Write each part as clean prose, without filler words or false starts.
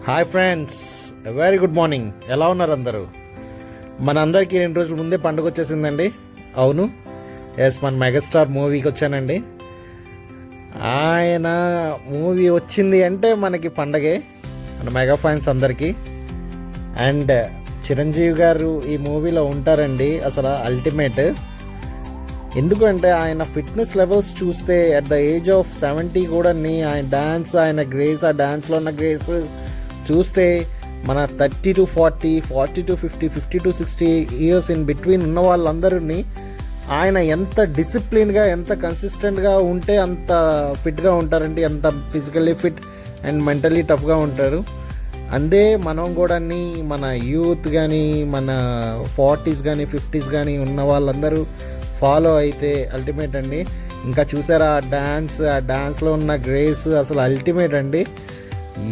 Hi friends, very good morning. ఎలా ఉన్నారు అందరూ? మనందరికీ 2 రోజుల ముందే పండుగ వచ్చేసిందండి. అవును, ఎస్, మన మెగాస్టార్ మూవీకి వచ్చానండి. ఆయన మూవీ వచ్చింది అంటే మనకి పండగే, మన మెగా ఫ్యాన్స్ అందరికీ. అండ్ చిరంజీవి గారు ఈ మూవీలో ఉంటారండి. అసలు అల్టిమేట్. ఎందుకంటే ఆయన ఫిట్నెస్ లెవెల్స్ చూస్తే అట్ ద ఏజ్ ఆఫ్ 70 కూడా ఆయన డ్యాన్స్, ఆయన గ్రేస్, ఆ డ్యాన్స్లో ఉన్న గ్రేస్ చూస్తే మన 30 to 40, 40 to 50, 50 to 60 years in between ఉన్న వాళ్ళందరినీ ఆయన ఎంత డిసిప్లిన్గా, ఎంత కన్సిస్టెంట్గా ఉంటే అంత ఫిట్గా ఉంటారండి. అంత ఫిజికల్లీ ఫిట్ అండ్ మెంటలీ టఫ్గా ఉంటారు. అందే మనం కూడా మన యూత్ కానీ, మన 40s కానీ 50s కానీ ఉన్న వాళ్ళందరూ ఫాలో అయితే అల్టిమేట్ అండి. ఇంకా చూసారా ఆ డ్యాన్స్లో ఉన్న గ్రేస్ అసలు అల్టిమేట్ అండి.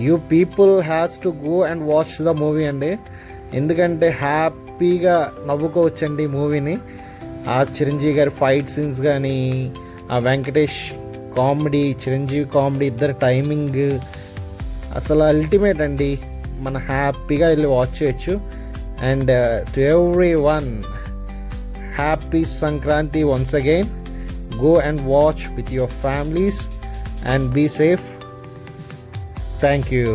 You people has to go and watch the movie అండి. ఎందుకంటే హ్యాపీగా నవ్వుకోవచ్చండి మూవీని. ఆ చిరంజీవి గారి ఫైట్ సీన్స్ కానీ, ఆ వెంకటేష్ కామెడీ, చిరంజీవి కామెడీ, ఇద్దరు టైమింగ్ అసలు అల్టిమేట్ అండి. మనం హ్యాపీగా వెళ్ళి వాచ్ చేయొచ్చు. And to every one, happy Sankranti once again. Go and watch with your families and be safe. Thank you.